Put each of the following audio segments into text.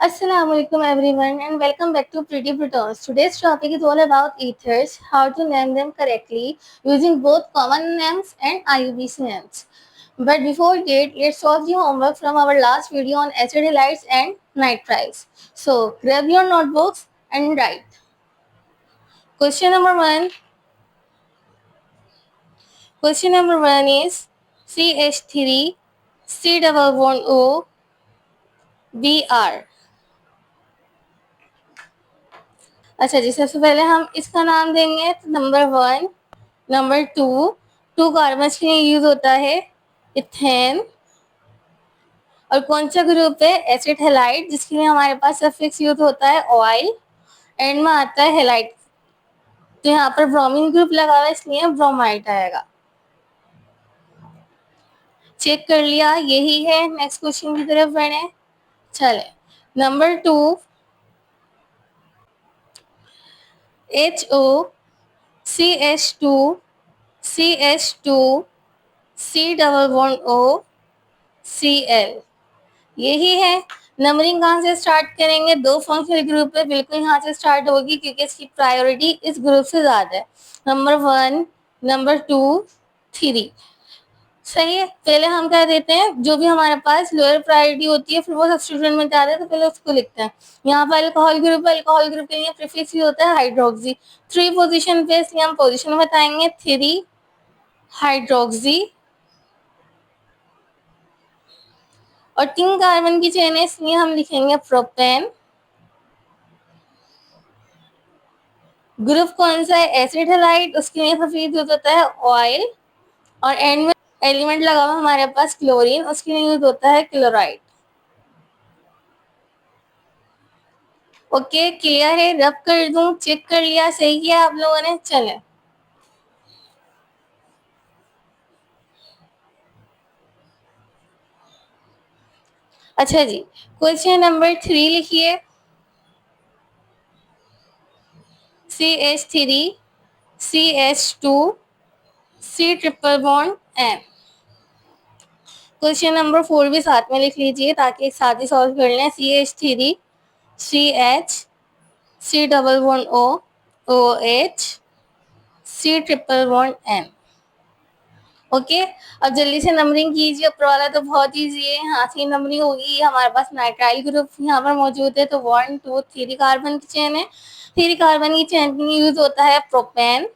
Assalamualaikum everyone and welcome back to Pretty Protons. Today's topic is all about ethers, how to name them correctly using both common names and IUPAC names. But before that, let's solve the homework from our last video on acid halides and nitriles. So grab your notebooks and write. Question number one. Question number one is CH3 C double bond O Br. अच्छा जी, सबसे पहले हम इसका नाम देंगे तो number one. Number two carbon के लिए यूज होता है इथेन। और कौन सा ग्रुप है? एसिड हेलाइड, जिसके लिए हमारे पास सफिक्स यूज होता है ऑयल। एंड में आता है हेलाइड, तो यहाँ पर ब्रोमीन ग्रुप लगा हुआ है इसलिए ब्रोमाइड आएगा। चेक कर लिया, यही है। नेक्स्ट क्वेश्चन की तरफ बढ़े। चले, number two HO CH2 CH2 C double bond O Cl, यही है। नंबरिंग कहाँ से स्टार्ट करेंगे? दो फंक्शनल ग्रुप है, बिल्कुल यहाँ से स्टार्ट होगी क्योंकि इसकी प्रायोरिटी इस ग्रुप से ज्यादा है। Number one, number two, three, सही है। पहले हम क्या देते हैं, जो भी हमारे पास लोअर प्रायोरिटी होती है फिर वो सब्स्टिट्यूशन में जाते हैं तो पहले उसको लिखते हैं। यहाँ पर अल्कोहल ग्रुप है, अल्कोहल ग्रुप के लिए प्रीफिक्स ही होता है हाइड्रोक्सी। थ्री पोजीशन पे, इसलिए हम पोजीशन बताएंगे थ्री हाइड्रोक्सी। और 3 कार्बन की चेन है इसलिए हम लिखेंगे प्रोपेन। ग्रुप कौन सा है? एसिड हैलाइड, उसके लिए सफेद यूज होता है ऑयल। और एंड में एलिमेंट लगा हुआ हमारे पास क्लोरीन, उसके लिए यूज होता है क्लोराइड। ओके, क्लियर है? रब कर दूं? चेक कर लिया, सही किया आप लोगों ने। चले, अच्छा जी, क्वेश्चन नंबर 3 लिखिए। CH3 CH2 C triple bond N। Question number 4 भी साथ में लिख लीजिए ताकि एक साथ ही सॉल्व कर लें। CH3 CH C double bond O OH C triple bond N। Okay, अब जल्दी से नंबरिंग कीजिए। ऊपर वाला तो बहुत ईजी है, यहाँ से नंबरिंग होगी। हमारे पास नाइट्राइल ग्रुप यहाँ पर मौजूद है, तो 1 2 3 कार्बन की चेन है। 3 कार्बन की चेन के लिए यूज होता है प्रोपेन।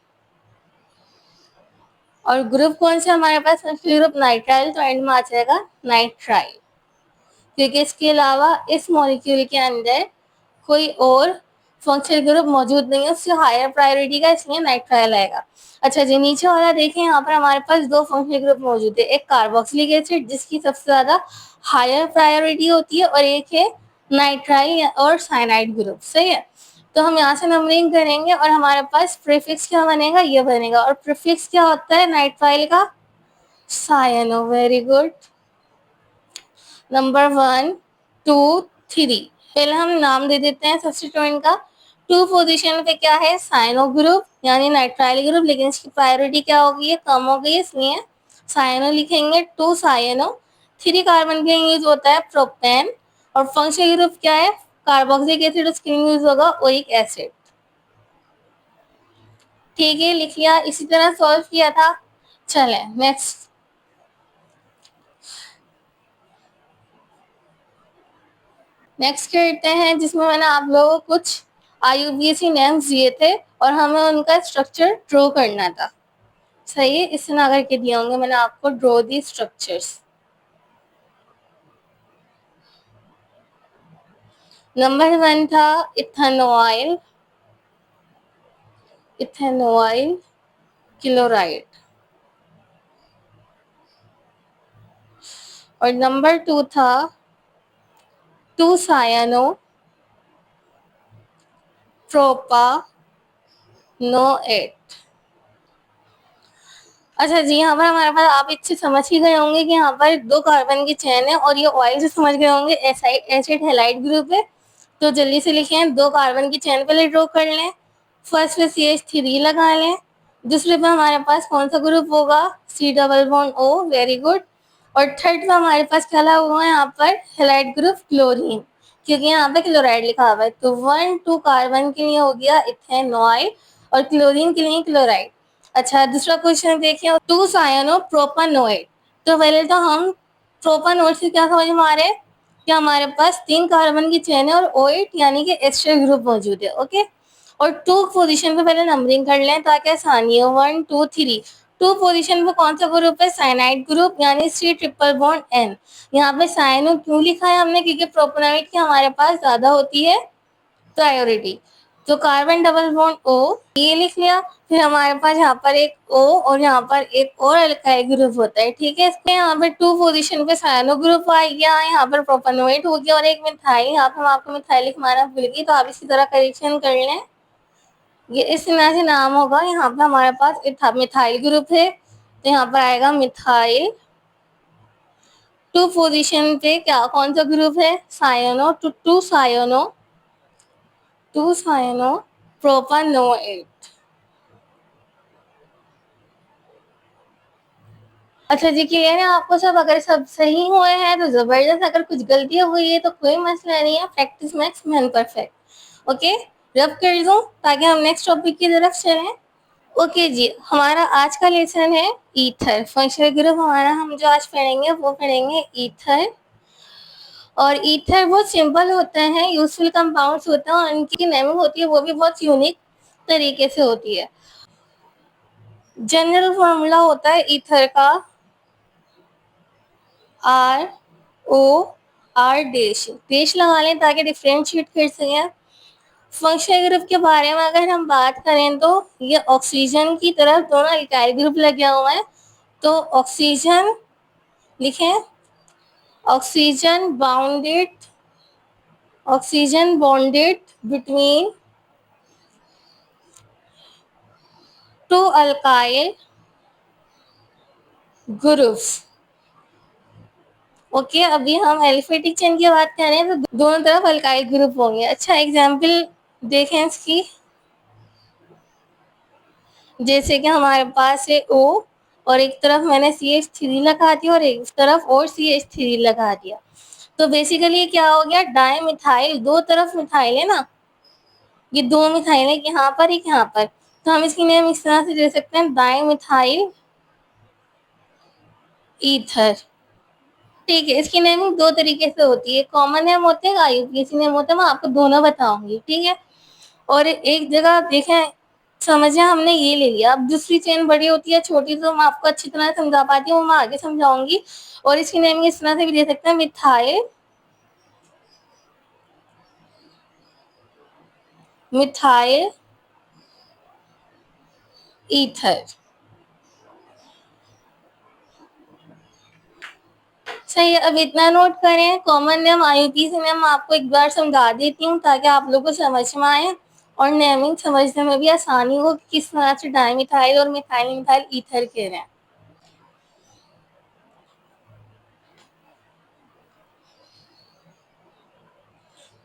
और ग्रुप कौन सा हमारे पास? ग्रुप नाइट्राइल, तो एंड में आ जाएगा नाइट्राइल, क्योंकि इसके अलावा इस मॉलिक्यूल के अंदर कोई और फंक्शनल ग्रुप मौजूद नहीं है, उससे हायर प्रायोरिटी का, इसलिए नाइट्राइल आएगा। अच्छा जी, नीचे वाला देखें, यहाँ पर हमारे पास दो फंक्शनल ग्रुप मौजूद है। एक कार्बोक्सिलिक एसिड जिसकी सबसे ज्यादा हायर प्रायोरिटी होती है, और एक है नाइट्राइल और साइनाइड ग्रुप, सही है। तो हम यहाँ से नंबरिंग करेंगे और हमारे पास प्रीफिक्स क्या बनेगा? ये बनेगा। और प्रीफिक्स क्या होता है नाइट्राइल का? सायनो। Very good. नंबर 1 2 3, पहले हम नाम दे देते हैं सब्स्टिट्यूएंट का। टू पोजीशन पे क्या है? साइनो ग्रुप यानी नाइट्राइल ग्रुप, लेकिन इसकी प्रायोरिटी क्या हो गई है? कम हो गई, इसलिए साइनो लिखेंगे। Two cyano. 3 कार्बन के यूज होता है प्रोपेन। और फंक्शनल ग्रुप क्या है? कार्बोक्सिलिक एसिड, उसके लिए यूज होगा ओइक एसिड। ठीक है, लिख लिया। इसी तरह सॉल्व किया था। चले नेक्स्ट करते हैं, जिसमें मैंने आप लोगों को कुछ IUPAC नेम्स दिए थे और हमें उनका स्ट्रक्चर ड्रॉ करना था। सही है, इस तरह करके दिए होंगे मैंने आपको, ड्रॉ दी स्ट्रक्चर्स। नंबर 1 था इथेनॉइल, इथेनॉइल क्लोराइड। और नंबर 2 था 2 सायनो प्रोपानोएट। अच्छा जी, यहाँ पर हमारे पास आप इससे समझ ही गए होंगे कि यहाँ पर 2 कार्बन की चेन है, और ये ऑयल से समझ गए होंगे एसिड हैलाइड ग्रुप है। तो जल्दी से लिखें, 2 कार्बन की चेन पहले ड्रॉ कर लें। फर्स्ट पे CH3 लगा लें। दूसरे पे हमारे पास कौन सा ग्रुप होगा? C double bond O। Very good. और थर्ड पे हमारे पास क्या लगा हुआ है? यहाँ पर हैलाइड ग्रुप क्लोरीन। क्योंकि यहाँ पे क्लोराइड लिखा हुआ है। तो 1,2 कार्बन के लिए हो गया इथेनॉइल और क्लोरीन के लिए क्लोराइड। अच्छा, दूसरा क्वेश्चन देखिए, 2 सायनो प्रोपानोएट। तो पहले तो हम प्रोपानोएट से क्या समझ में आ रहे हैं कि हमारे पास 3 कार्बन की चेन है और ओएट यानी कि एस्टर ग्रुप मौजूद है। ओके, और 2 पोजीशन पे पहले नंबरिंग कर लें ताकि आसानी हो। 1 2 3। 2 पोजीशन पे कौन सा ग्रुप है? साइनाइड ग्रुप यानी C ट्रिपल बॉन्ड N। यहाँ पे साइनो क्यों लिखा है हमने? क्योंकि प्रोपेनॉइड की हमारे पास ज्यादा होती है प्रायोरिटी। तो कार्बन डबल बॉन्ड O ये लिख लिया। फिर हमारे पास यहाँ पर एक O और यहाँ पर एक और अल्काइल ग्रुप होता है। ठीक है, इसमें यहाँ पे 2 पोजीशन पे साइनो ग्रुप आ गया, यहाँ पर प्रोपेनॉइड हो गया और एक मिथाइल। यहाँ पे हम आपको मिथाइलिक माना भूल गई, तो आप इसी तरह करेक्शन कर लें। ये इस तरह से नाम होगा। यहाँ पे हमारे पास मिथाइल ग्रुप है, तो यहाँ पर आएगा मिथाइल। 2 पोजीशन पे क्या कौन सा ग्रुप है? सायनो। टू सायनो प्रोपानोएट। अच्छा जी, क्लियर है आपको सब? अगर सब सही हुए हैं तो जबरदस्त, अगर कुछ गलतियां हुई है तो कोई मसला नहीं है। Practice max man perfect. Okay, रब कर दूं ताकि हम नेक्स्ट टॉपिक की तरफ चलें। ओके जी, हमारा आज का लेसन है ईथर। फंक्शनल ग्रुप हमारा हम जो आज पढ़ेंगे वो पढ़ेंगे ईथर। और ईथर बहुत सिंपल होते हैं, यूजफुल कंपाउंड्स होते हैं और इनकी नेमिंग होती है वो भी बहुत यूनिक तरीके से होती है। जनरल फॉर्मूला होता है ईथर का R O R dash dash लगा लें ताकि डिफ्रेंशिएट कर सकें। फंक्शनल ग्रुप के बारे में अगर हम बात करें तो ये ऑक्सीजन की तरफ दोनों अल्काइल ग्रुप लगे हुए हैं। तो ऑक्सीजन लिखें, oxygen bonded between 2 alkyl groups. Okay, अभी हम एलिफेटिक चेन की बात करें तो दोनों तरफ अल्काइल ग्रुप होंगे। अच्छा, एग्जाम्पल देखें इसकी। जैसे कि हमारे पास है O और एक तरफ मैंने CH3 लगा दिया और एक तरफ और CH3 लगा दिया। तो बेसिकली क्या हो गया? Di methyl. दो तरफ मिथाइल है ना, ये 2 मिथाइल है, यहाँ पर एक यहाँ पर। तो हम इसकी नेम इस तरह से दे सकते हैं, डाई मिथाइल ईथर। ठीक है, इसकी नेमिंग 2 तरीके से होती है, कॉमन नेम होते हैं, IUPAC नेम होते हैं। मैं आपको दोनों बताऊंगी। ठीक है, और एक जगह देखें, समझे, हमने ये ले लिया। अब दूसरी चेन बड़ी होती है छोटी, तो मैं आपको अच्छी तरह समझा पाती हूँ, वो मैं आगे समझाऊंगी। और इसकी नेमिंग इस तरह से भी दे सकते हैं, मिथाइल ईथर। सही है, अब इतना नोट करें। कॉमन नेम IUPAC नेम मैं आपको एक बार समझा देती हूँ ताकि आप लोगों को समझ में आए और नेमिंग समझने में भी आसानी हो कि किस तरह से डाइमिथाइल और मिथाइल ईथर कह रहे हैं।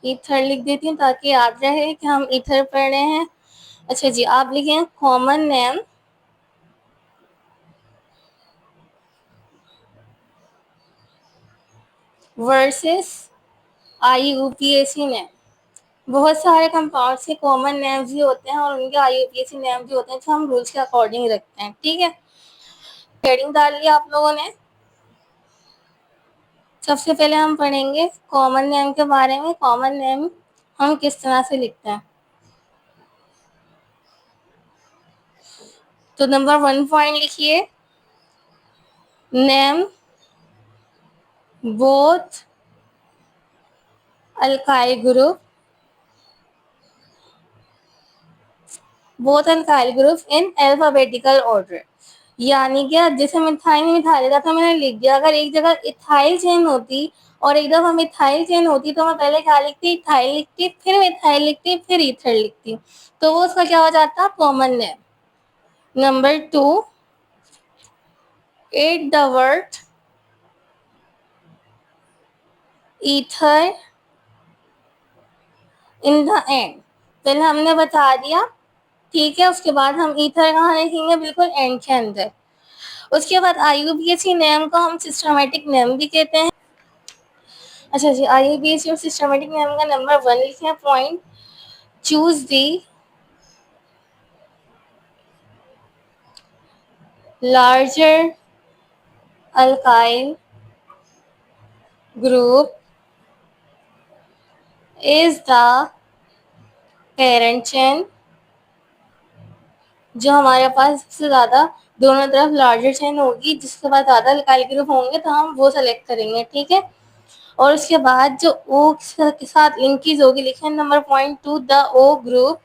ईथर लिख देती हूँ ताकि याद रहे कि हम ईथर पढ़ रहे हैं। अच्छा जी, आप लिखें common name versus IUPAC name. बहुत सारे कंपाउंड्स के कॉमन नेम्स भी होते हैं और उनके IUPAC नेम भी होते हैं, जो हम रूल्स के अकॉर्डिंग रखते हैं। ठीक है, हेडिंग डाल लिया आप लोगों ने। सबसे पहले हम पढ़ेंगे कॉमन नेम के बारे में। कॉमन नेम हम किस तरह से लिखते हैं। तो नंबर 1 पॉइंट लिखिए, name both alkyl group in alphabetical order. यानी कि जैसे मिथाइल का तो मैंने लिख दिया, अगर एक जगह इथाइल चेन होती और एक दफा मिथाइल चेन होती तो मैं पहले क्या लिखती? इथाइल लिखती, फिर मिथाइल लिखती, फिर ईथर लिखती। तो वो उसका क्या हो जाता? Common name. Number 2, at the word ether in the end. पहले हमने बता दिया, ठीक है। उसके बाद हम ईथर कहाँ लिखेंगे? बिल्कुल एंड के अंदर। उसके बाद IUPAC नेम को हम सिस्टमेटिक नेम भी कहते हैं। अच्छा जी, IUPAC और सिस्टमेटिक नेम का नंबर 1 लिखे हैं point, choose the larger alkyl group is the parent chain। जो हमारे पास सबसे ज़्यादा दोनों तरफ लार्जर चेन होगी, जिसके बाद ज़्यादा अल्काइल ग्रुप होंगे तो हम वो सेलेक्ट करेंगे, ठीक है। और उसके बाद जो ओ के साथ लिंकेज होगी, लिखे number point 2 the O group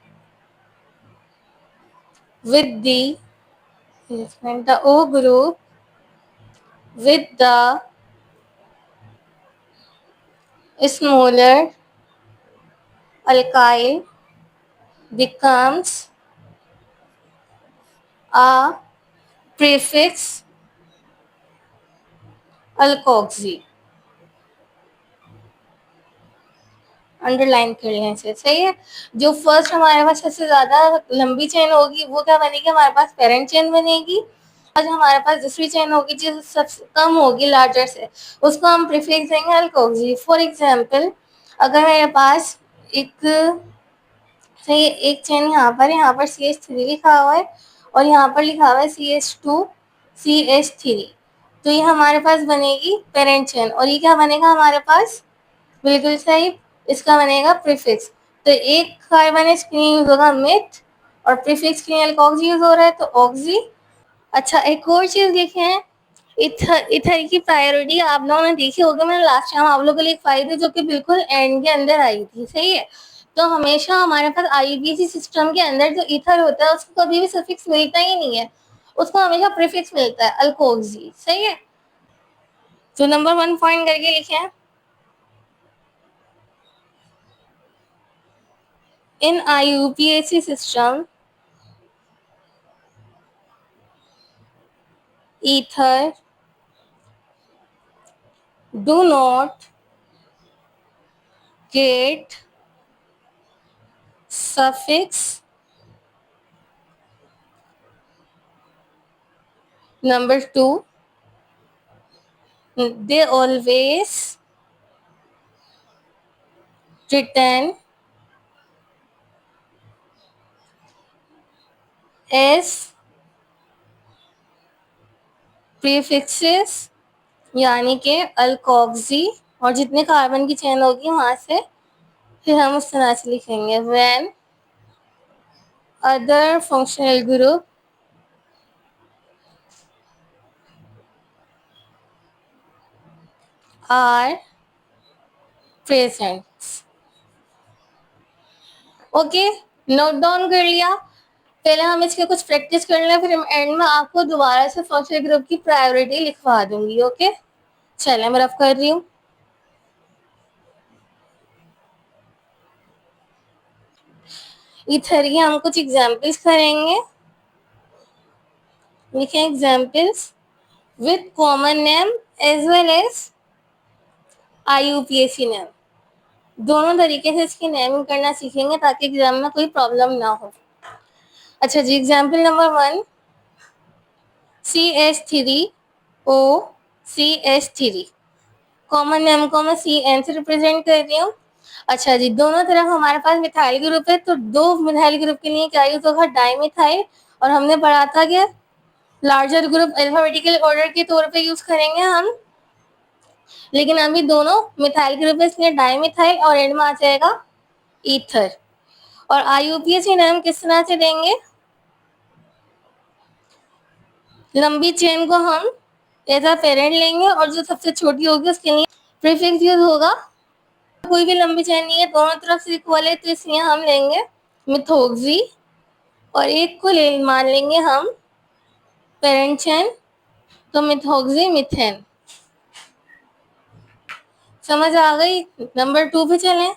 with the O group with the smaller alkyl becomes a prefix alkoxy। Underline कर लें इसे, सही है। जो फर्स्ट हमारे पास सबसे ज्यादा लंबी चेन होगी वो क्या बनेगी, हमारे पास पेरेंट चेन बनेगी। और जो हमारे पास दूसरी चेन होगी जो सबसे कम होगी लार्जर से, उसको हम प्रीफिक्स देंगे अल्कोक्सी। फॉर एग्जांपल, अगर मेरे पास एक सही एक चेन यहाँ पर CH3 लिखा हुआ है और यहाँ पर लिखा हुआ है CH2 CH3, तो ये हमारे पास बनेगी पेरेंट चेन। और ये क्या बनेगा हमारे पास, बिल्कुल सही, इसका बनेगा प्रीफिक्स। तो एक कार्बन इसके लिए यूज होगा मिथ, और प्रीफिक्स के लिए अल्कोक्सी यूज हो रहा है तो ऑक्सी। अच्छा, एक और चीज देखें हैं, इथर इथर की प्रायोरिटी आप लोगों ने देखी होगी, मैंने लास्ट टाइम आप लोगों के लिए एक फाइल थी जो कि बिल्कुल एंड के अंदर आई थी, सही है। तो हमेशा हमारे पास IUPAC सिस्टम के अंदर जो इथर होता है उसको कभी भी सफिक्स मिलता ही नहीं है, उसको हमेशा प्रीफिक्स मिलता है अल्कोक्सी, सही है। तो नंबर 1 पॉइंट करके लिखे हैं, in IUPAC system, ether do not get suffix number 2, they always written as prefixes, यानी कि अल्कोक्सी, और जितने कार्बन की चेन होगी वहां से फिर हम उस तरह से लिखेंगे। when other functional group are present। Okay, note down कर लिया। पहले हम इसके कुछ प्रैक्टिस कर लें, फिर एंड में आपको दोबारा से फंक्शनल ग्रुप की प्रायोरिटी लिखवा दूंगी। ओके, चलिए मैं रफ कर रही हूँ। इथर की हम कुछ एग्जाम्पल्स करेंगे, लिखें examples with common name as well as IUPAC name. दोनों तरीके से इसकी नेमिंग करना सीखेंगे ताकि एग्जाम में कोई प्रॉब्लम ना हो। अच्छा जी, example number 1, CH3O CH3, common name को मैं CN से रिप्रेजेंट कर रही हूँ। अच्छा जी, दोनों तरफ हमारे पास मिथाइल ग्रुप है, तो दो मिथाइल ग्रुप के लिए क्या यूज होगा, डाइमिथाइल। और हमने पढ़ा था कि लार्जर ग्रुप अल्फाबेटिकल ऑर्डर के तौर पे यूज करेंगे हम, लेकिन अभी दोनों मिथाइल ग्रुप है इसलिए डाइमिथाइल, और एंड में आ जाएगा ईथर। और IUPAC नेम किस तरह से देंगे, लंबी चेन को हम एज अ पेरेंट लेंगे और जो सबसे छोटी होगी उसके लिए प्रीफिक्स यूज होगा। कोई भी लंबी चेन नहीं है, दोनों तरफ से इक्वल है, तो इसलिए हम लेंगे मिथोक्सी, और एक को ले मान लेंगे हम पेरेंट चेन, तो मिथोक्सी मिथेन। समझ आ गई। नंबर 2 पे चलें।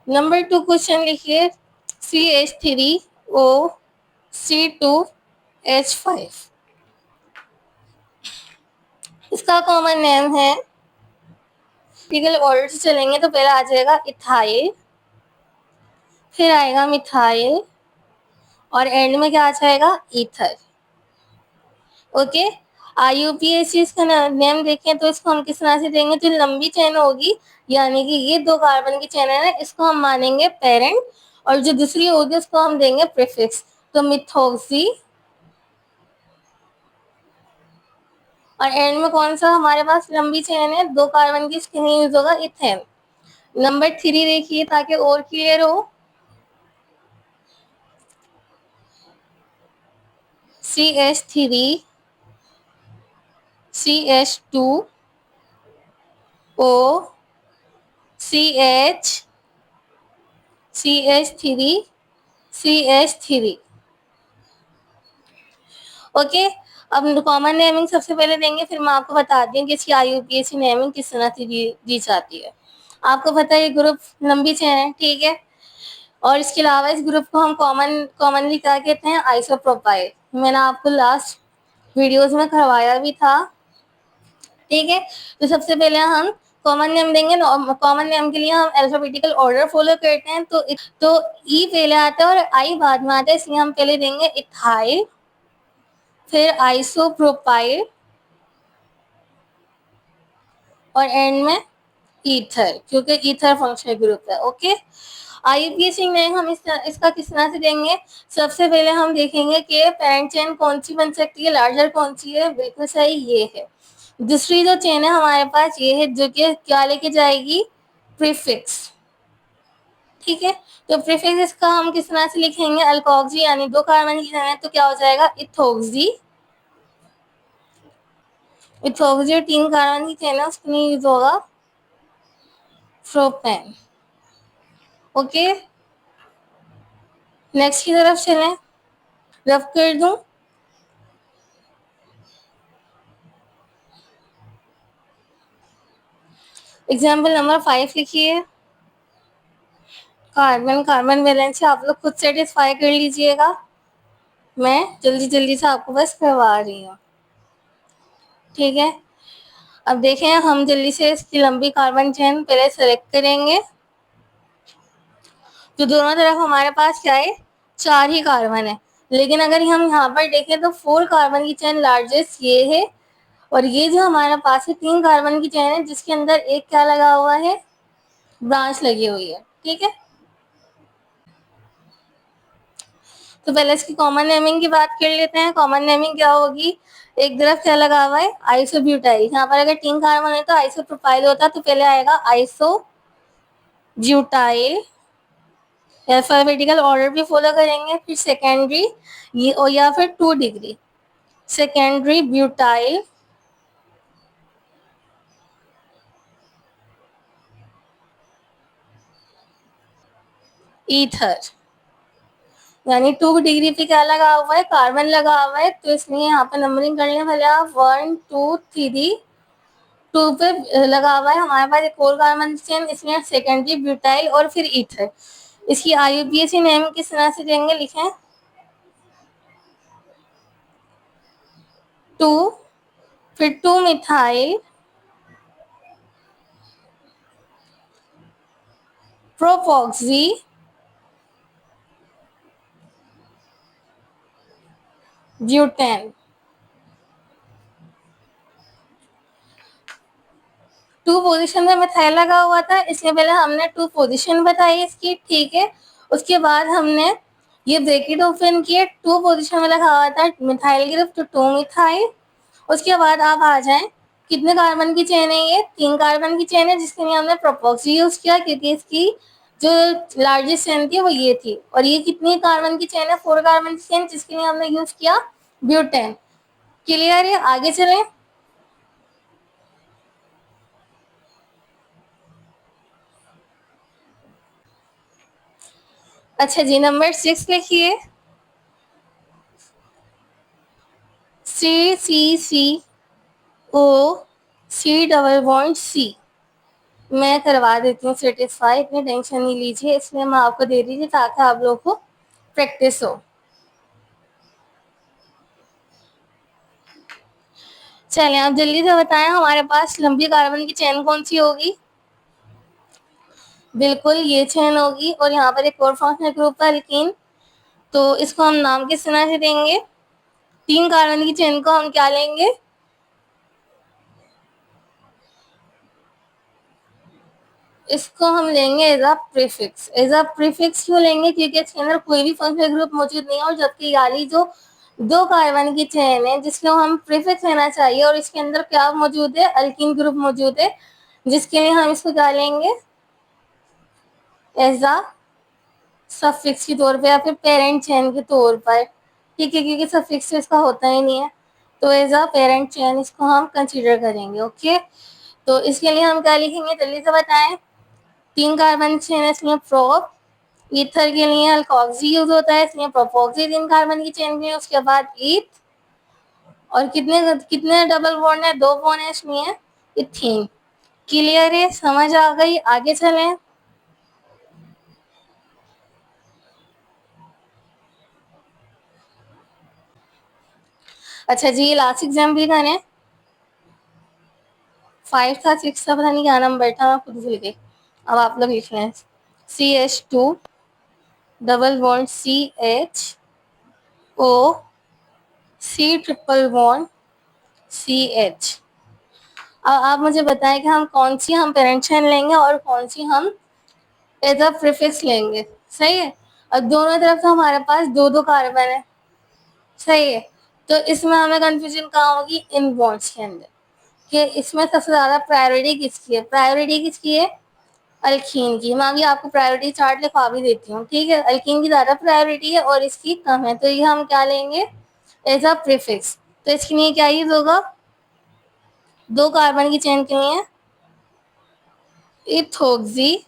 नंबर 2 क्वेश्चन लिखिए, CH3O C2H5, इसका कॉमन नेम है, लीगल ऑर्डर से चलेंगे तो पहले आ जाएगा इथाइल, फिर आएगा मिथाइल, और एंड में क्या आ जाएगा, ईथर। ओके, आईयूपीएसी इसका नेम देखें तो इसको हम किस तरह से देंगे, जो लंबी चेन होगी यानी कि ये 2 कार्बन की चेन है ना, इसको हम मानेंगे पेरेंट, और जो दूसरी होगी उसको हम देंगे प्रीफिक्स। तो मिथोक्सी, और एंड में कौन सा हमारे पास लंबी चेन है 2 कार्बन की, इसके लिए यूज होगा इथेन। नंबर 3 देखिए ताकि और क्लियर हो, CH3 CH2 O CH CH3 CH3। Okay, अब कॉमन नेमिंग सबसे पहले देंगे, फिर मैं आपको बताती हूँ कि इसकी आईयूपीएसी नेमिंग किस तरह से दी जाती है। आपको पता है ये ग्रुप लंबी चेन है, ठीक है, और इसके अलावा इस ग्रुप को हम कॉमनली क्या कहते हैं, आइसोप्रोपाइल। मैंने आपको लास्ट वीडियोस में करवाया भी था, ठीक है। तो सबसे पहले हम कॉमन नेम देंगे। कॉमन नेम के लिए हम अल्फाबेटिकल ऑर्डर फॉलो करते हैं, तो ई पहले आता है और आई बाद में आता है, इसलिए हम पहले देंगे इथाइल, फिर आइसोप्रोपाइल, और एंड में ईथर, क्योंकि ईथर फंक्शनल ग्रुप है। ओके, आईयूपीएसी नेम हम इसका किस तरह से देंगे, सबसे पहले हम देखेंगे कि पेरेंट चेन कौन सी बन सकती है, लार्जर कौन सी है, बिल्कुल सही ये है। दूसरी जो चेन है हमारे पास ये है, जो कि क्या लेके जाएगी, प्रीफिक्स, ठीक है। तो प्रीफिक्स इसका हम किस तरह से लिखेंगे, अल्कोक्सी, यानी 2 कार्बन की है तो क्या हो जाएगा, इथोक्सी। इथोक्सी 3 कार्बन की चेन है, उसके लिए यूज होगा प्रोपेन। ओके, नेक्स्ट की तरफ चलें, रफ कर दूं। एग्जाम्पल नंबर 5 लिखिए, कार्बन कार्बन वैलेंसी आप लोग खुद सेटिस्फाई कर लीजिएगा, मैं जल्दी जल्दी से आपको बस करवा रही हूँ, ठीक है। अब देखें, हम जल्दी से इसकी लंबी कार्बन चेन पहले सेलेक्ट करेंगे। तो दोनों तरफ हमारे पास क्या है, 4 ही कार्बन है, लेकिन अगर हम यहाँ पर देखें तो 4 कार्बन की चेन लार्जेस्ट ये है, और ये जो हमारे पास है 3 कार्बन की चेन है, जिसके अंदर एक क्या लगा हुआ है, ब्रांच लगी हुई है, ठीक है। तो पहले इसकी कॉमन नेमिंग की बात कर लेते हैं। कॉमन नेमिंग क्या होगी, एक तरफ क्या लगा हुआ है, आइसोब्यूटाइल। यहाँ पर अगर 3 कार्बन है तो आइसोप्रोपाइल होता, तो पहले आएगा आइसोब्यूटाइल, अल्फाबेटिकल ऑर्डर भी फॉलो करेंगे, फिर सेकेंडरी ये और या फिर 2 डिग्री, सेकेंडरी ब्यूटाइल, ईथर, यानी 2 डिग्री पे क्या लगा हुआ है, कार्बन लगा हुआ है, तो इसलिए यहाँ पे नंबरिंग करने वाले आप 1 2 3 2 पे लगा हुआ है हमारे पास एक और कार्बन चेन, इसलिए सेकेंडरी ब्यूटाइल और फिर ईथर। इसकी आईयूपीएसी नेम किस तरह से देंगे, लिखें 2, फिर 2 मिथाइल प्रोपॉक्सी ब्यूटेन। 2 पोजीशन में मिथाइल लगा हुआ था, इसलिए पहले हमने 2 पोजीशन बताई इसकी, ठीक है। उसके बाद हमने ये ब्रैकेट ओपन किए, 2 पोजीशन में लगा हुआ था मिथाइल ग्रुप, तो 2 मिथाइल। उसके बाद आप आ जाएं, कितने कार्बन की चेन है ये, 3 कार्बन की चेन है, जिसके लिए हमने प्रोपोक्सी यूज किया, क्योंकि इसकी जो लार्जेस्ट चेन थी वो ये थी। और ये कितनी कार्बन की चेन है, 4 कार्बन की चेन, जिसके लिए हमने यूज किया ब्यूटेन। क्लियर है, आगे चलें। अच्छा जी, नंबर 6 लिखिए, CCCO C सी। मैं करवा देती हूँ सेटिस्फाई, इतनी टेंशन नहीं लीजिए, इसलिए मैं आपको दे दीजिए ताकि आप लोगों को प्रैक्टिस हो। चलें, आप जल्दी से बताएं हमारे पास लंबी कार्बन की चेन कौन सी होगी, बिल्कुल ये चेन होगी। और यहाँ पर एक और फंक्शनल ग्रुप है एल्कीन, तो इसको हम नाम किस तरह से देंगे? 3 कार्बन की चेन को हम क्या लेंगे? इसको हम लेंगे as a prefix. As a prefix क्यों लेंगे? क्योंकि इसके अंदर कोई भी फंक्शनल ग्रुप मौजूद नहीं है, और जबकि वाली जो 2 कार्बन की चेन है जिसको हम प्रीफिक्स लेना चाहिए, और इसके अंदर क्या मौजूद है? अल्कीन ग्रुप मौजूद है, जिसके लिए हम इसको क्या लेंगे? एज अ सफिक्स के तौर पे, या फिर पेरेंट चेन के तौर पर। ठीक है, क्योंकि सफिक्स इसका होता ही नहीं है, तो एज अ पेरेंट चेन इसको हम कंसीडर करेंगे। ओके, तो इसके लिए हम क्या लिखेंगे जल्दी से बताएं? 3 कार्बन चेन है, इसमें प्रोप। ईथर के लिए अल्कोक्सी यूज होता है, इसलिए प्रोपोक्सी 3 कार्बन की चेन में। उसके बाद ईथ, और कितने कितने डबल बॉन्ड है? 2 बॉन्ड है इसमें, इथीन। क्लियर है? समझ आ गई? आगे चलें। अच्छा जी, लास्ट एग्जाम भी करें। 5 था, 6 था, पता नहीं क्या नंबर था, मैं खुद भूल गई। अब आप लोग लिख लें। CH2 double bond CHO C triple bond CH। अब आप मुझे बताएं कि हम कौन सी हम पेरेंट चेन लेंगे और कौन सी हम एज अ प्रीफिक्स लेंगे। सही है? और दोनों तरफ तो हमारे पास 2-2 कार्बन है। सही है, तो इसमें हमें कंफ्यूजन कहाँ होगी? इन बॉन्ड्स के अंदर, कि इसमें सबसे ज्यादा प्रायोरिटी किसकी है? प्रायोरिटी किसकी है? अल्कीन की। मैं अभी आपको प्रायोरिटी चार्ट लिखवा भी देती हूँ। ठीक है, अल्कीन की ज्यादा प्रायोरिटी है और इसकी कम है, तो ये हम क्या लेंगे? As a prefix. तो इसके लिए क्या यूज होगा? 2 कार्बन की चेन के लिए इथोक्सी,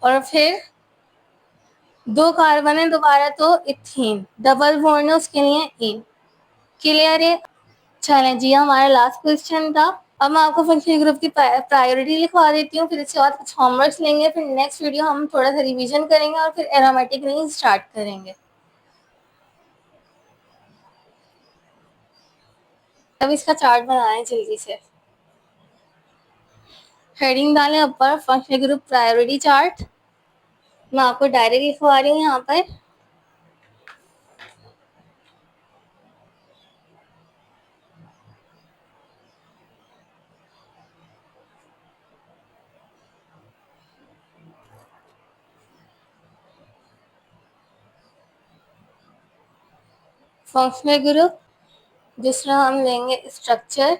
और फिर 2 कार्बन है दोबारा, तो इथीन। डबल बॉन्ड है, उसके लिए इन। क्लियर है? चलें जी, हमारा लास्ट क्वेश्चन था। अब मैं आपको फंक्शनल ग्रुप की प्रायोरिटी लिखवा देती हूँ, फिर इसके बाद कुछ होमवर्क्स लेंगे, फिर नेक्स्ट वीडियो हम थोड़ा सा रिवीजन करेंगे और फिर एरोमेटिक रिंग स्टार्ट करेंगे। अब इसका चार्ट बनाएं जल्दी से। हेडिंग डालें ऊपर, फंक्शनल ग्रुप प्रायोरिटी चार्ट। मैं आपको डायरेक्ट लिखवा रही हूँ यहाँ पर। फंक्शनल ग्रुप, दूसरा हम लेंगे स्ट्रक्चर,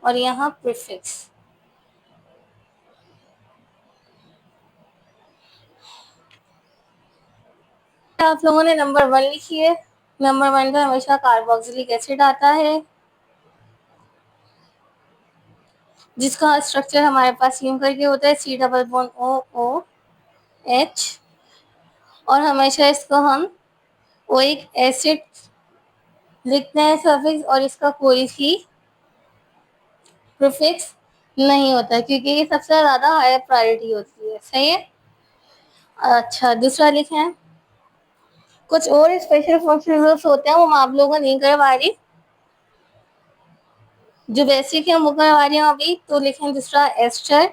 और यहाँ प्रीफिक्स। आप लोगों ने नंबर 1 लिखी है। नंबर 1 का हमेशा कार्बोक्सिलिक एसिड आता है, जिसका स्ट्रक्चर हमारे पास यूं करके होता है C डबल बॉन्ड OH, और हमेशा इसको हम ओइक एसिड लिखते हैं सफिक्स, और इसका कोई भी प्रीफिक्स नहीं होता है, क्योंकि ये सबसे ज्यादा हायर प्रायोरिटी होती है। सही है? अच्छा, दूसरा लिखें। कुछ और स्पेशल फंक्शनल ग्रुप्स होते हैं, वो मैं आप लोगों को नहीं करवा रही, जो बेसिक है वो करवा रही हूँ अभी। तो लिखें दूसरा एस्टर,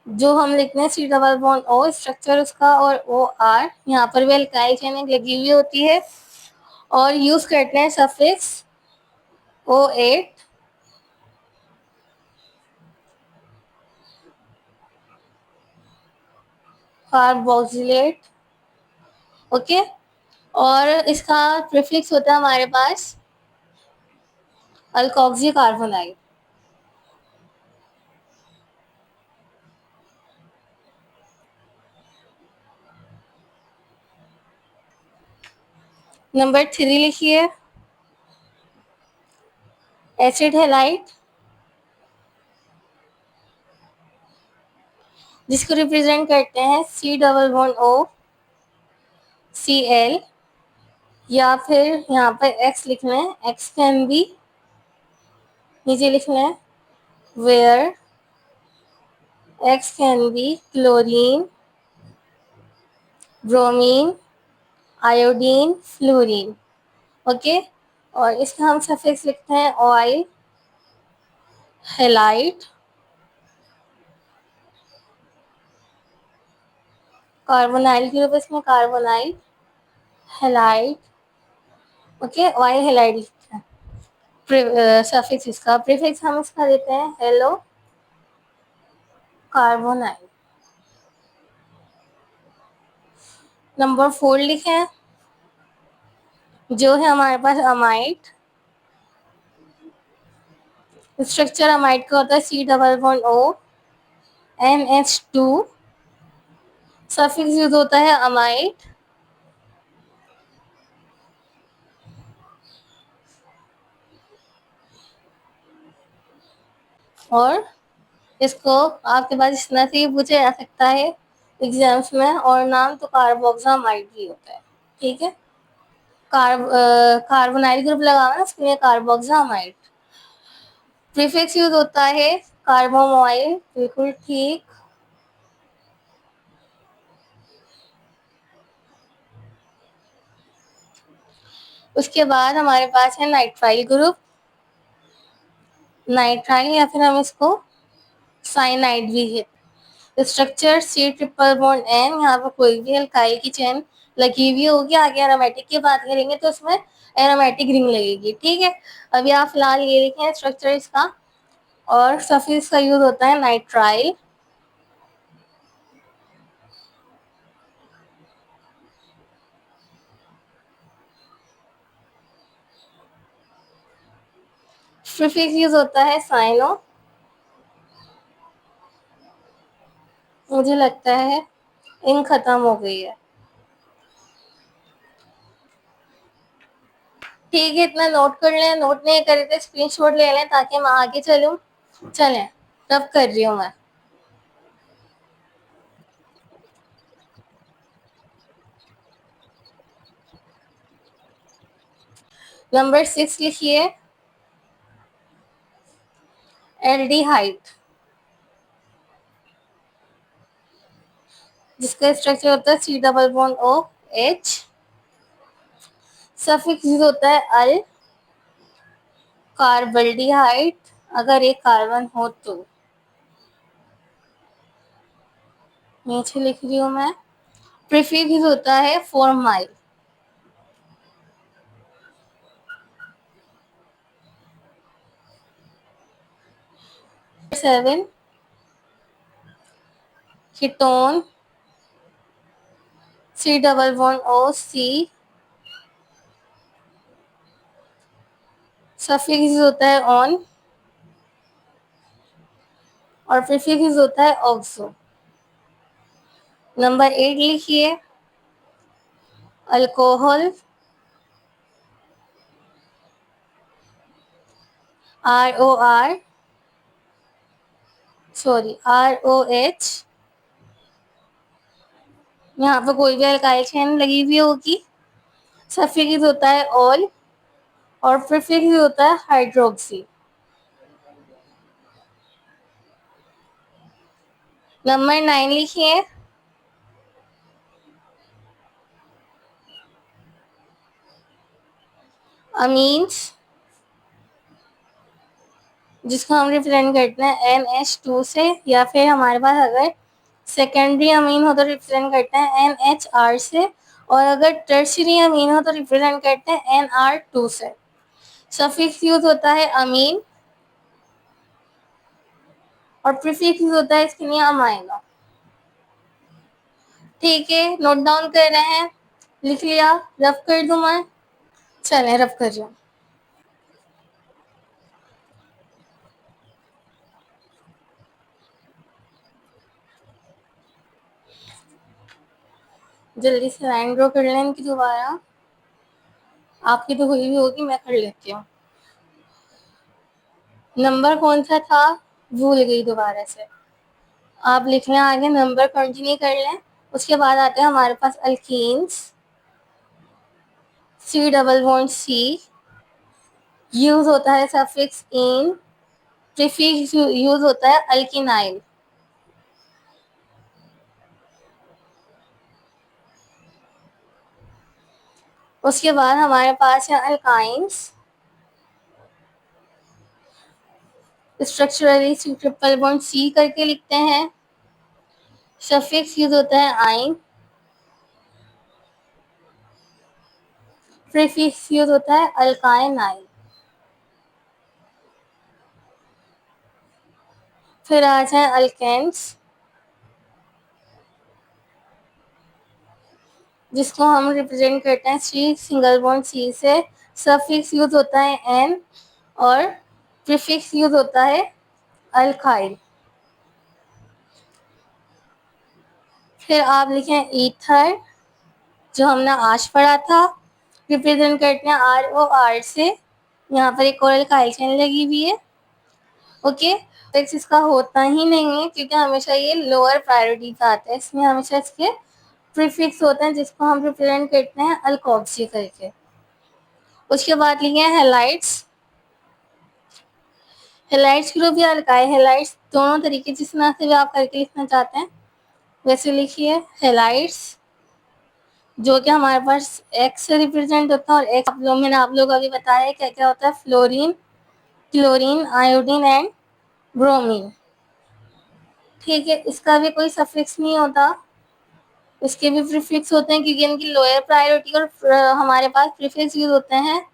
जो हम लिखते हैं C double bond O, structure उसका, और OR। यहाँ पर भी अल्काइल चेन लगी हुई होती है, और यूज करते हैं सफिक्स O8, कार्बोक्सिलेट। ओके, और इसका प्रीफिक्स होता है हमारे पास अल्कोक्सी कार्बोनाइल। नंबर 3 लिखिए, एसिड हैलाइड, जिसको रिप्रेजेंट करते हैं C double bond O Cl, या फिर यहाँ पर X लिख लें। X कैन बी, नीचे लिख लें, where X can be chlorine, bromine, iodine, fluorine. Okay, और इसका हम सफिक्स लिखते हैं ऑयल, हेलाइट, कार्बोनाइल ग्रुप इसमें carbonyl, halide, okay, oyl halide लिखते हैं। सफिक्स इसका, प्रीफिक्स हम इसका देते हैं हेलो कार्बोनाइल। नंबर 4 लिखे हैं, जो है हमारे पास अमाइड। स्ट्रक्चर अमाइड का होता है C+O NH2। सफिक्स यूज होता है अमाइड, और इसको आपके पास इस तरह से ही पूछा जा सकता है एग्जाम्स में, और नाम तो कार्बोक्सामाइड ही होता है, ठीक है। कार्बोनाइल ग्रुप लगा हुआ ना, उसके लिए कार्बोक्सामाइड। प्रीफिक्स यूज होता है कार्बोमोइल, बिल्कुल ठीक। उसके बाद हमारे पास है नाइट्राइल ग्रुप, नाइट्राइल या फिर हम इसको साइनाइड भी है। स्ट्रक्चर C++N, यहाँ पर कोई भी अल्काइल की चेन लगी हुई होगी। आगे एरोमेटिक की बात करेंगे तो उसमें एरोमेटिक रिंग लगेगी, ठीक है। अभी आप फिलहाल ये देखें स्ट्रक्चर इसका, और सफिक्स का यूज होता है नाइट्राइल। प्रीफिक्स यूज होता है साइनो। मुझे लगता है इंक खत्म हो गई है, ठीक है। इतना नोट कर लें, नोट नहीं करे तो स्क्रीनशॉट ले लें ताकि मैं आगे चलूं। चलें, तब कर रही हूँ मैं। नंबर 6 लिखिए, एल्डिहाइड, जिसका स्ट्रक्चर होता है C++OH। सफिक्स यूज होता है अल। कार्बल्डिहाइड, अगर एक कार्बन हो तो, नीचे लिख रही हूँ मैं। प्रीफिक्स यूज होता है फॉर्माइल। 7 ketone, C++OC। सफिक्स होता है ऑन, और प्रीफिक्स होता है ऑक्सो। नंबर 8 लिखिए, अल्कोहल, ROR, सॉरी ROH। यहाँ पर कोई भी अल्काइल चेन लगी हुई होगी। सफिक्स होता है ऑल, और प्रीफिक्स होता है हाइड्रोक्सी। नंबर 9 लिखिए, अमीन्स, जिसको हम रिप्रेजेंट करते हैं NH2 से, या फिर हमारे पास अगर सेकेंडरी अमीन हो तो रिप्रेजेंट करते हैं NHR से, और अगर टर्शियरी अमीन हो तो रिप्रेजेंट करते हैं NR2 से। सफिक्स यूज होता है अमीन, और प्रीफिक्स यूज होता है इसके लिए अमाइनो, ठीक है। नोट डाउन कर रहे हैं, लिख लिया, रफ कर दूं मैं? चलें, रफ कर रही हूँ। जल्दी से लाइन ड्रॉ कर लें इनकी दोबारा। आपकी तो हुई भी होगी, मैं कर लेती हूँ। नंबर कौन सा था, भूल गई दोबारा से। आप लिख लें आगे, नंबर कंटिन्यू कर लें। उसके बाद आते हैं हमारे पास अल्कीन्स, C++C। यूज होता है सफिक्स इन। प्रीफिक्स यूज होता है अल्किनाइल। उसके बाद हमारे पास है alkynes, structurally triple bond C करके लिखते हैं। सफिक्स यूज होता है आइन। प्रीफिक्स यूज होता है अल्काइन आइन। फिर आ जाए अल्केन्स, जिसको हम रिप्रेजेंट करते हैं सी सिंगल बॉन्ड सी से। सफिक्स यूज होता है एन और प्रीफिक्स यूज होता है अल्काइल। फिर आप लिखें ईथर, जो हमने आज पढ़ा था, रिप्रेजेंट करते हैं आर ओ आर से। यहाँ पर एक और अल्काइल चेन लगी हुई है। ओके, तो इसका होता ही नहीं है क्योंकि हमेशा ये लोअर प्रायोरिटी पे आता है, इसमें हमेशा इसके प्रीफिक्स होते हैं जिसको हम रिप्रेजेंट करते हैं अल्कोक्सी करके। उसके बाद लिखे हैं हेलाइट्स। हेलाइट्स ग्रुप या अल्काइल हेलाइट्स दोनों तरीके जिस तरह से भी आप करके लिखना चाहते हैं वैसे लिखिए। हेलाइट्स जो कि हमारे पास एक्स से रिप्रेजेंट होता है, और एक्स मैंने आप लोग अभी बताया क्या क्या होता है, fluorine, chlorine, iodine and bromine. ठीक है, इसका भी कोई सफिक्स नहीं होता, इसके भी प्रीफिक्स होते हैं क्योंकि इनकी लोअर प्रायोरिटी, और हमारे पास प्रीफिक्स यूज होते हैं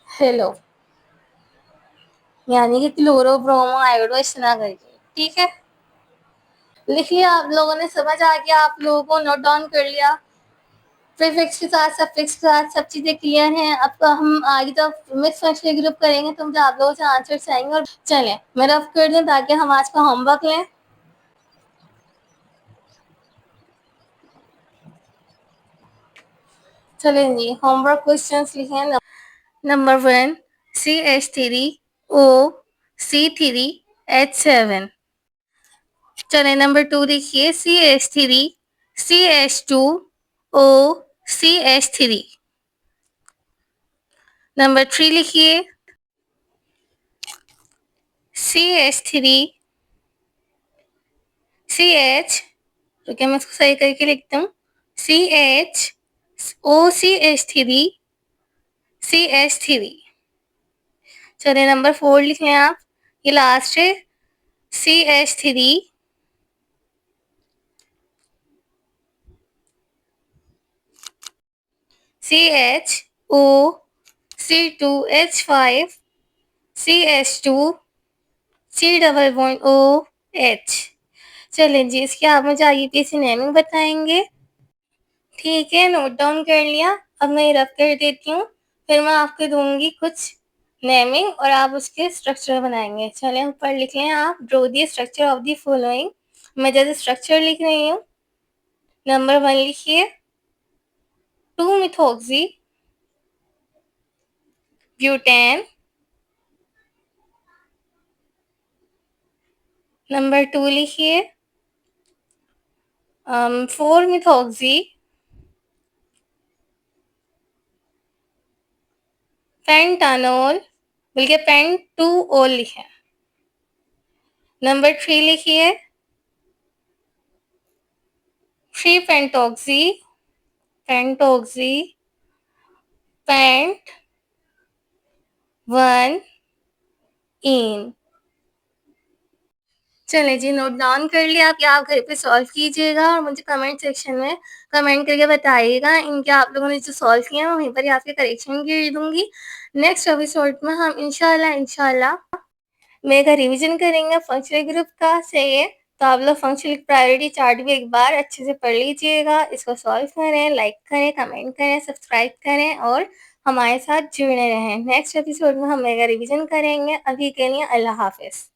हेलो, यानी कि क्लोरो, ब्रोमो, आयोडो, इस तरह करके। ठीक है, लिख लिया आप लोगों ने, समझ आ गया आप लोगों को, नोट डाउन कर लिया। प्रीफिक्स के साथ सफिक्स के साथ सब चीजें क्लियर हैं। अब तो हम आगे तो मिक्स फंक्शनल ग्रुप करेंगे तो मुझे आप लोगों से आंसर चाहिए। और चलें मैं रफ कर दूं ताकि हम आज का होमवर्क लें। चलें जी, होमवर्क क्वेश्चंस लिखें। Number 1, CH3OC3H7। चलें नंबर 2 देखिए, CH3CH2OCH3। नंबर 3 लिखिए, CH, तो क्या मैं इसको सही करके लिखता हूँ, CHOCH3CH3। चलिए नंबर 4 लिख लें आप, ये लास्ट है, CH3 CHOC2H5 CH2 C OH। चलें जी, इसकी आप मुझे IUPAC नेमिंग बताएंगे। ठीक है, नोट डाउन कर लिया। अब मैं रफ कर देती हूँ, फिर मैं आपको दूंगी कुछ नेमिंग और आप उसके स्ट्रक्चर बनाएंगे। चलें ऊपर लिख लें आप, draw the structure of the following. मैं जैसे स्ट्रक्चर लिख रही हूँ। नंबर 1 लिखिए, 2-methoxy ब्यूटेन। नंबर 2 लिखिए, 4-methoxy पेंटानोल, बल्कि पेंटूओल लिखें। नंबर 3 लिखिए, 3-pentoxy पेंट 1 इन। चलें जी, नोट डाउन कर लिया आप, या आप घर पे सॉल्व कीजिएगा और मुझे कमेंट सेक्शन में कमेंट करके बताइएगा। इनके आप लोगों ने जो सॉल्व किए हैं वहीं पर ही आपके करेक्शन कर दूंगी। नेक्स्ट एपिसोड में हम इंशाल्लाह मेगा रिवीजन करेंगे फंक्शनल ग्रुप का। सही है, तो आप लोग फंक्शनल प्रायोरिटी चार्ट भी एक बार अच्छे से पढ़ लीजिएगा, इसको सॉल्व करें, लाइक करें, कमेंट करें, सब्सक्राइब करें और हमारे साथ जुड़े रहें। नेक्स्ट एपिसोड में हम मेगा रिवीजन करेंगे। अभी के लिए अल्लाह हाफिज़।